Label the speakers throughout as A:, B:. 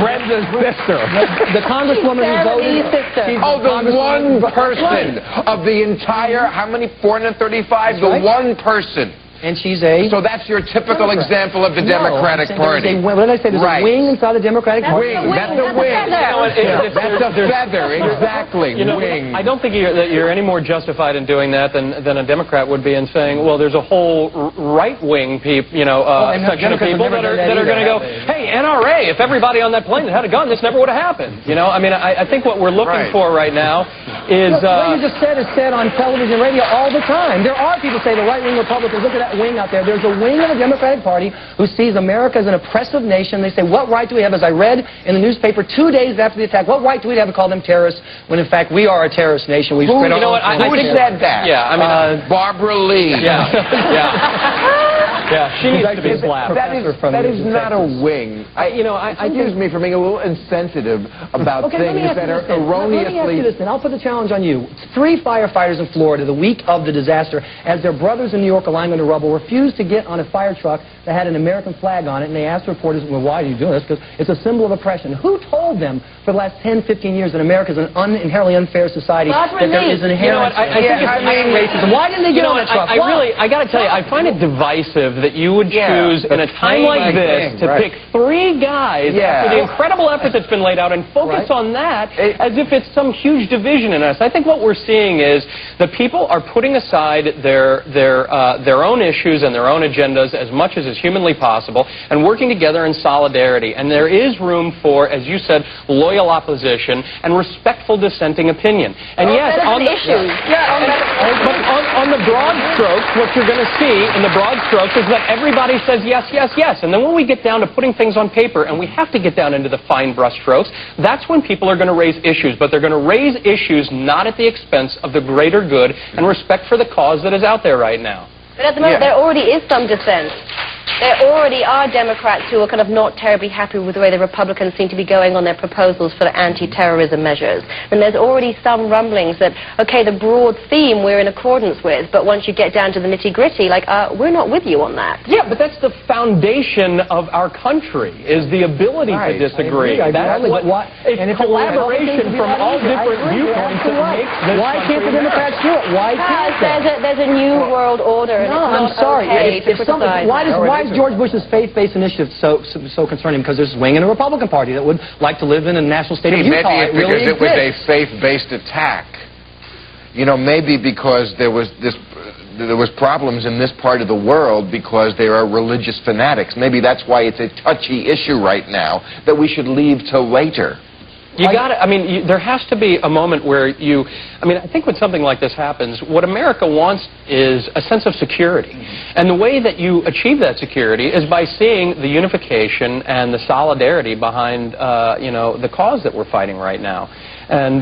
A: Brenda's sister.
B: The congresswoman who voted.
C: Oh, the one person of the entire, how many, 435? The one person.
B: And she's a...
C: So that's your typical example of the Democratic Party.
B: What did I say? There's a wing inside the Democratic Party.
C: That's a wing. That's a feather, exactly. Wing.
D: I don't think you're any more justified in doing that than a Democrat would be in saying, well, there's a whole right-wing section of people that are going to go, hey, NRA, if everybody on that plane had a gun, this never would have happened. You know, I mean, I think what we're looking for right now is...
B: what you just said is said on television and radio all the time. There are people who say the right-wing Republicans, look at that wing out there. There's a wing of the Democratic Party who sees America as an oppressive nation. They say, what right do we have, as I read in the newspaper 2 days after the attack, what right do we have to call them terrorists when, in fact, we are a terrorist nation? We've spread our own...
C: Who said that?
D: Yeah, I mean...
C: Barbara Lee.
D: Yeah, yeah, she needs to be slapped.
C: That is not a wing. Excuse me for being a little insensitive about things that are erroneously...
B: Let me ask you this, then. I'll put the challenge on you. 3 firefighters in Florida, the week of the disaster, as their brothers in New York are lying under rubble, refused to get on a fire truck that had an American flag on it, and they asked reporters, well, why are you doing this? Because it's a symbol of oppression. Who told them for the last 10, 15 years that America is an inherently unfair society, that there is inherent racism? Why didn't they get on that truck?
D: I got to tell you, I find it divisive that you would choose in a time like this to pick 3 guys after the incredible effort that's been laid out and focus on that as if it's some huge division in us. I think what we're seeing is that people are putting aside their own issues and their own agendas as much as is humanly possible and working together in solidarity. And there is room for, as you said, loyal opposition and respectful dissenting opinion. And yes, on the broad strokes, what you're going to see in the broad strokes is that everybody says yes, yes, yes. And then when we get down to putting things on paper, and we have to get down into the fine brush strokes, that's when people are going to raise issues. But they're going to raise issues not at the expense of the greater good and respect for the cause that is out there right now.
E: But at the moment, there already is some dissent. There already are Democrats who are kind of not terribly happy with the way the Republicans seem to be going on their proposals for the anti-terrorism measures. And there's already some rumblings that, okay, the broad theme we're in accordance with, but once you get down to the nitty-gritty, like, we're not with you on that.
D: Yeah, but that's the foundation of our country, is the ability to disagree. That's what, it's collaboration from all different viewpoints that makes this
B: Why can't the Democrats do it? Why can't they?
E: There's a new world order, and
B: I'm sorry. Why is George Bush's faith-based initiative so concerning? Because there's a wing in the Republican Party that would like to live in a national state of Utah.
C: Maybe because it was a faith-based attack. You know, maybe because there was problems in this part of the world because there are religious fanatics. Maybe that's why it's a touchy issue right now that we should leave till later.
D: You got it. I mean, there has to be a moment where I think when something like this happens, what America wants is a sense of security. And the way that you achieve that security is by seeing the unification and the solidarity behind, the cause that we're fighting right now. And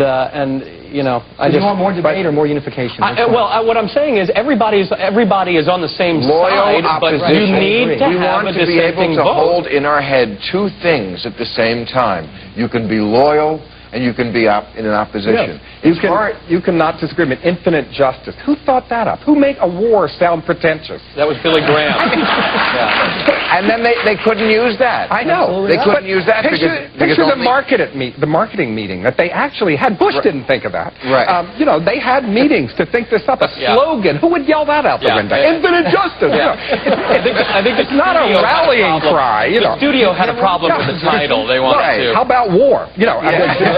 D: you want
B: more debate or more unification?
D: What I'm saying is everybody is on the same side, but you need to have a dissenting vote. We want to be able to
C: hold in our head 2 things at the same time. You can be loyal and you can be in an opposition.
A: Yeah. You cannot disagree with infinite justice. Who thought that up? Who made a war sound pretentious?
D: That was Billy Graham.
C: And then they couldn't use that.
A: I know.
C: They couldn't use that because
A: the marketing meeting that they actually had. Bush didn't think of that.
C: Right.
A: They had meetings to think this up. A slogan. Who would yell that out the window? Infinite justice.
D: I think
A: it's not a rallying cry.
D: The studio had a problem with the title. They wanted to.
A: How about war?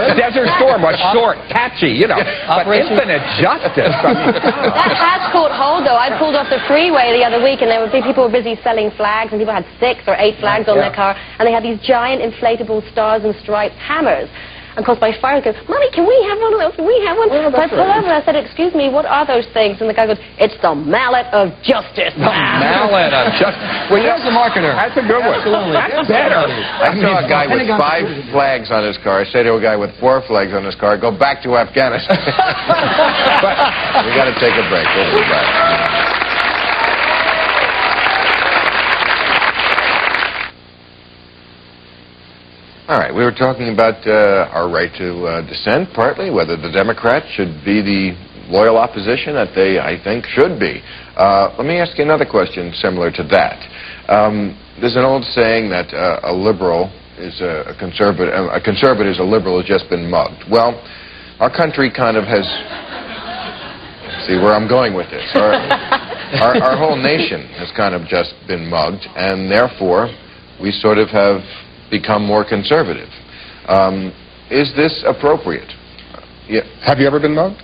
A: Desert Storm was short, catchy, but infinite justice.
E: That has caught hold, though. I pulled off the freeway the other week, and people were busy selling flags, and people had 6 or 8 flags on their car, and they had these giant inflatable stars and stripes hammers. And of course, my father goes, Mommy, can we have one of those? Can we have one? So I pulled over and I said, excuse me, what are those things? And the guy goes, it's the mallet of justice.
A: The mallet of justice.
B: Well, here's the marketer.
A: That's a good one.
B: Absolutely.
A: That's better.
C: I saw a guy with 5 flags on his car. I say to a guy with 4 flags on his car, go back to Afghanistan. But we got to take a break. We'll be back. All right, we were talking about our right to dissent, partly, whether the Democrats should be the loyal opposition that they, I think, should be. Let me ask you another question similar to that. There's an old saying that a liberal a conservative is a liberal who's just been mugged. Well, our country kind of has. See where I'm going with this. Our whole nation has kind of just been mugged, and therefore we sort of have become more conservative. Is this appropriate?
A: Yeah. Have you ever been mugged?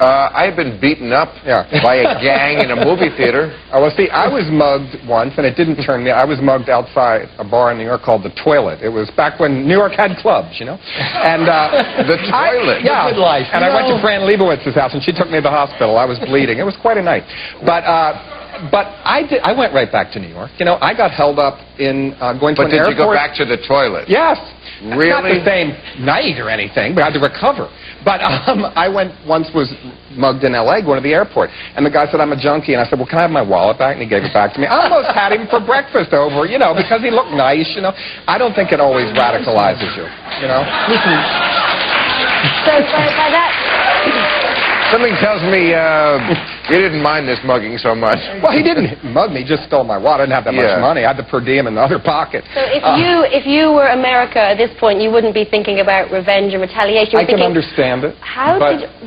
C: I've been beaten up by a gang in a movie theater.
A: Oh, well, see, I was mugged once, and it didn't turn me. I was mugged outside a bar in New York called The Toilet. It was back when New York had clubs, you know. And
C: The Toilet.
A: Yeah.
B: Good life.
A: And I went to Fran Leibowitz's house, and she took me to the hospital. I was bleeding. It was quite a night. But I went right back to New York. You know, I got held up in going to an airport.
C: But did you go back to the toilet?
A: Yes.
C: Really?
A: Not the same night or anything, but I had to recover. But I was mugged in L.A. going to the airport, and the guy said, I'm a junkie, and I said, well, can I have my wallet back? And he gave it back to me. I almost had him for breakfast over, you know, because he looked nice, you know. I don't think it always radicalizes you, you know.
B: Listen.
E: So by that...
C: Something tells me you didn't mind this mugging so much.
A: Well, he didn't mug me, he just stole my wallet. I didn't have that much money. I had the per diem in the other pocket.
E: So if you were America at this point, you wouldn't be thinking about revenge and retaliation.
A: I can understand it.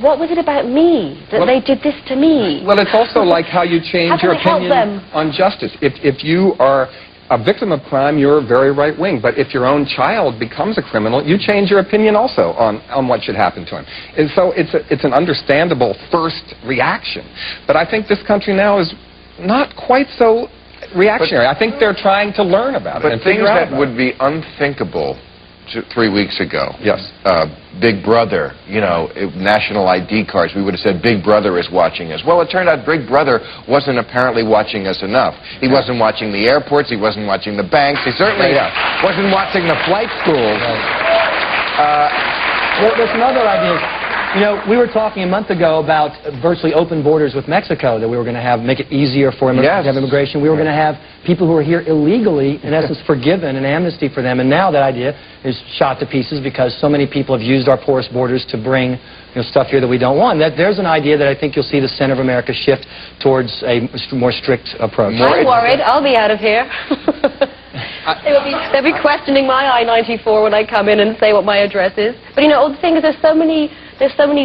E: What was it about me that they did this to me?
A: Well, it's also like how you change your opinion on justice. If you are a victim of crime, you're very right-wing. But if your own child becomes a criminal, you change your opinion also on what should happen to him. And so it's an understandable first reaction. But I think this country now is not quite so reactionary. I think they're trying to learn about it.
C: But things that would be unthinkable 3 weeks ago.
A: Yes.
C: Big Brother, you know, national ID cards. We would have said Big Brother is watching us. Well, it turned out Big Brother wasn't apparently watching us enough. He wasn't watching the airports. He wasn't watching the banks. He certainly wasn't watching the flight schools.
B: There's some other ideas. You know, we were talking a month ago about virtually open borders with Mexico, that we were going to make it easier for immigrants to have immigration. We were going to have people who are here illegally, in essence, forgiven, and amnesty for them. And now that idea is shot to pieces because so many people have used our porous borders to bring stuff here that we don't want. There's an idea that I think you'll see the center of America shift towards a more strict approach.
E: I'm worried. I'll be out of here. They'll be questioning my I-94 when I come in and say what my address is. But, you know, the thing is, there's so many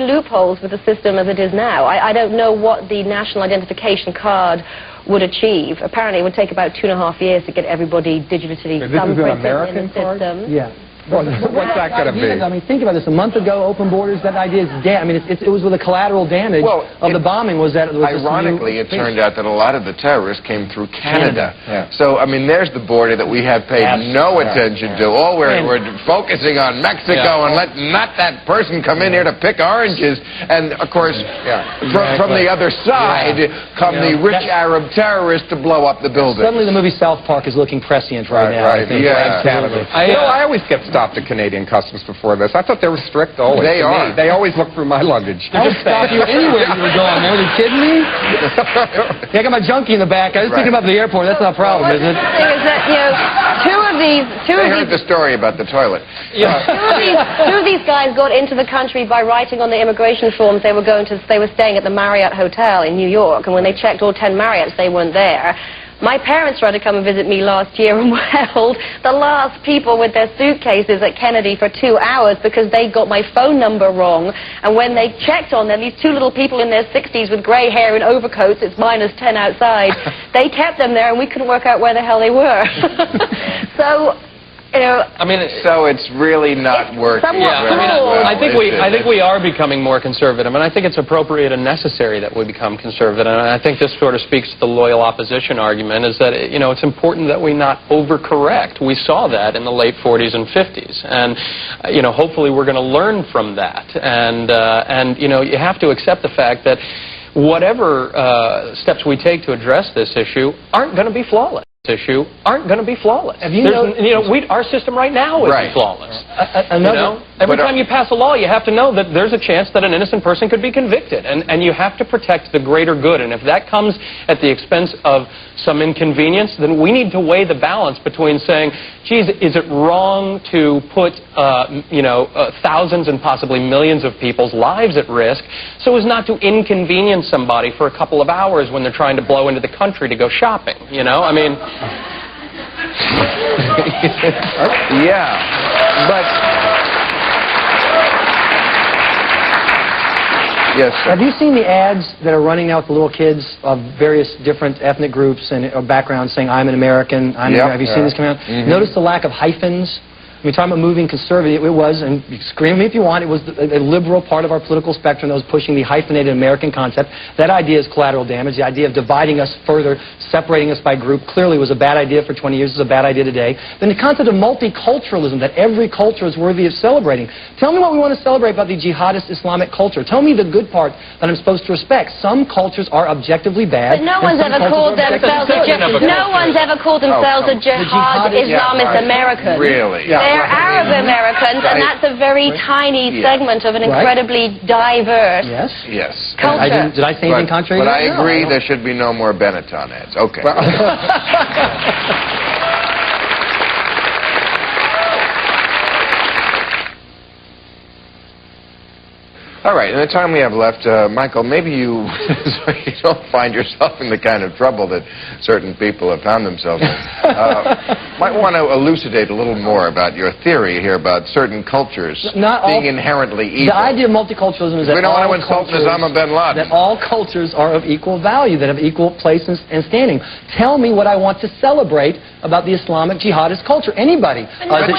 E: loopholes with the system as it is now. I don't know what the national identification card would achieve. Apparently, it would take about 2.5 years to get everybody digitally thumbprinted in the system.
B: Yeah.
A: What's that going to be?
B: I mean, think about this. A month ago, open borders, that idea is dead. I mean, it was with the collateral damage of the bombing was that it was
C: ironically, it turned out that a lot of the terrorists came through Canada. So, I mean, there's the border that we have paid no attention to. All we're focusing on Mexico and not that person come in here to pick oranges. And, of course, from the other side come the rich Arab terrorists to blow up the building.
B: Suddenly the movie South Park is looking prescient right now.
A: Right, Canada. I always get stopped at Canadian customs before this. I thought they were strict always.
C: They are.
A: They always look through my luggage.
B: I would stop you anywhere you were going. Are you kidding me? I got my junkie in the back. I was thinking about the airport. That's not a problem, is it?
E: The thing is that, you know,
C: They heard the story about the toilet.
E: Two of these guys got into the country by writing on the immigration forms they were staying at the Marriott Hotel in New York, and when they checked all 10 Marriotts, they weren't there. My parents tried to come and visit me last year and were held the last people with their suitcases at Kennedy for 2 hours because they got my phone number wrong. And when they checked on them, these two little people in their 60s with grey hair and overcoats, it's -10 outside, they kept them there and we couldn't work out where the hell they were. So, you know,
D: I mean,
C: so it's really not working.
D: I think we are becoming more conservative, and I think it's appropriate and necessary that we become conservative. And I think this sort of speaks to the loyal opposition argument: is that it's important that we not overcorrect. We saw that in the late 40s and 50s, and hopefully we're going to learn from that. And you have to accept the fact that whatever steps we take to address this issue aren't going to be flawless. Have you our system right now isn't flawless. Every time you pass a law, you have to know that there's a chance that an innocent person could be convicted, and you have to protect the greater good. And if that comes at the expense of some inconvenience, then we need to weigh the balance between saying, geez, is it wrong to put thousands and possibly millions of people's lives at risk so as not to inconvenience somebody for a couple of hours when they're trying to blow into the country to go shopping? I mean,
C: Yeah, but... Yes, sir.
B: Have you seen the ads that are running now with the little kids of various different ethnic groups and backgrounds saying, I'm an American, have you seen this come out? Notice the lack of hyphens? I mean, talking about moving conservative, it was, and you scream at me if you want, it was a liberal part of our political spectrum that was pushing the hyphenated American concept. That idea is collateral damage. The idea of dividing us further, separating us by group, clearly was a bad idea for 20 years. It's a bad idea today. Then the concept of multiculturalism, that every culture is worthy of celebrating. Tell me what we want to celebrate about the jihadist Islamic culture. Tell me the good part that I'm supposed to respect. Some cultures are objectively bad.
E: But no one's ever called themselves a jihadist. No one's ever called themselves a jihad Islamist American.
C: Really?
E: They're Arab Americans, and that's a very tiny segment of an incredibly diverse culture.
B: Did I say anything contrary?
C: But I agree there should be no more Benetton ads. Okay. All right, in the time we have left, Michael, maybe you, so you don't find yourself in the kind of trouble that certain people have found themselves in, might want to elucidate a little more about your theory here about certain cultures being inherently evil.
B: The idea of multiculturalism is that
C: we don't want to insult Osama bin Laden.
B: That all cultures are of equal value, that have equal place and standing. Tell me what I want to celebrate about the Islamic jihadist culture. Anybody.
E: But to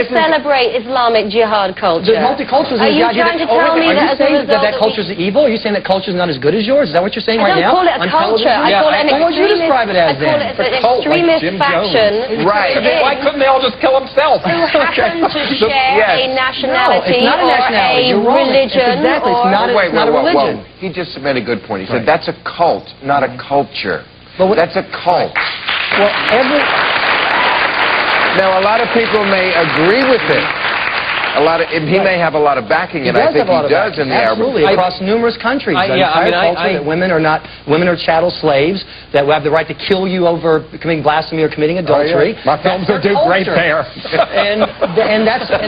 E: celebrate Islamic jihad culture.
B: The multiculturalism is the idea that...
E: Tell me
B: are you saying that culture is evil? Are you saying that culture is not as good as yours? Is that what you're saying right now?
E: I don't call it a culture. I call it an extremist faction.
C: Right.
A: Why couldn't they all just kill themselves?
E: Who happen to share a nationality or a religion.
B: Exactly. It's not a religion.
C: He just made a good point. He said that's a cult, not a culture. That's a cult.
B: Well,
C: Now, a lot of people may agree with it. He may have a lot of backing, and I think he does in the Arab world.
B: Absolutely, across numerous countries. That women are chattel slaves, that have the right to kill you over committing blasphemy or committing adultery.
A: My films will do great there.
B: and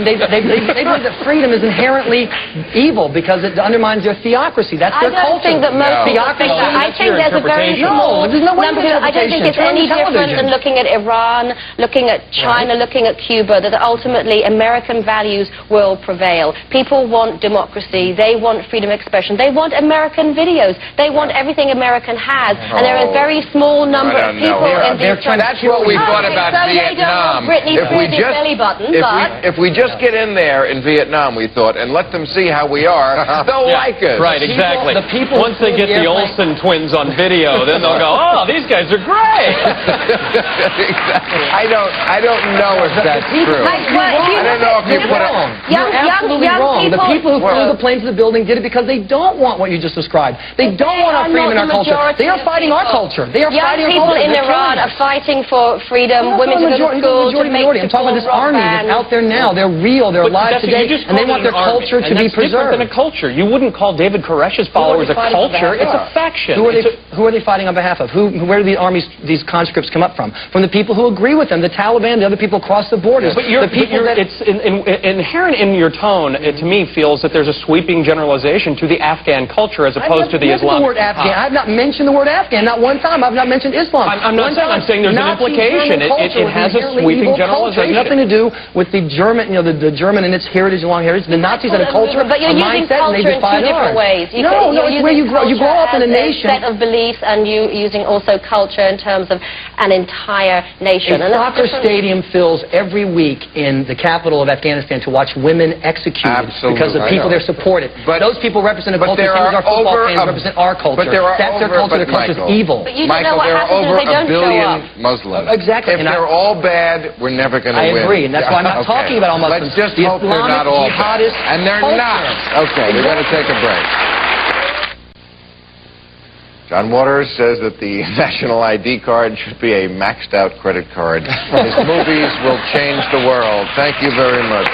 B: they believe that freedom is inherently evil because it undermines their theocracy. That's their culture.
E: I don't think that most people think that. I think there's a very small number. I don't think it's any different than looking at Iran, looking at China, looking at Cuba, that ultimately American values will prevail. People want democracy. They want freedom of expression. They want American videos. They want everything American has. And there are a very small number of people in these countries.
C: That's what we thought about Vietnam. If we just get in there in Vietnam, we thought, and let them see how we are, they'll like us.
D: Right, exactly. Once they get the Olsen twins on video, then they'll go, oh, these guys are great.
C: Exactly. I don't know if that's true. I don't know if you put it...
B: You're absolutely wrong. The people who flew the planes to the building did it because they don't want what you just described. They don't want our freedom in our culture. They are fighting our culture. They are fighting our culture.
E: Young people in Iran are fighting for freedom, women to go to school, to make
B: I'm talking about this army that's out there now. They're real. They're alive today, and they want their culture to be preserved.
D: Different than a culture. You wouldn't call David Koresh's followers a culture. It's a faction.
B: Who are they fighting on behalf of? Where do these conscripts come up from? From the people who agree with them, the Taliban, the other people across the borders.
D: But it's inherent in your tone, it to me feels that there's a sweeping generalization to the Afghan culture as opposed to the Islamic.
B: I've not mentioned the word Afghan, not one time. I've not mentioned Islam.
D: I'm not saying. I'm saying there's an implication. It has a sweeping generalization.
B: It has nothing to do with the German, the German and its heritage, long heritage. The Nazis had a culture,
E: but you're using culture in two different ways.
B: No, it's where you grow. You grow up in a nation.
E: Set of beliefs, and you using also culture in terms of an entire nation.
B: A soccer stadium fills every week in the capital of Afghanistan to watch women executed because the people there support it. But those people represent a culture, same as our football fans represent our culture. That's their culture. Their culture is evil.
E: But you don't know what happens if they don't show up.
C: Michael, there are over a billion Muslims.
B: Exactly.
C: If they're all bad, we're never going to win.
B: I agree, and that's why I'm not talking about all Muslims.
C: Let's just hope they're not all bad. And they're not. Okay, we're going to take a break. John Waters says that the national ID card should be a maxed-out credit card. His movies will change the world. Thank you very much.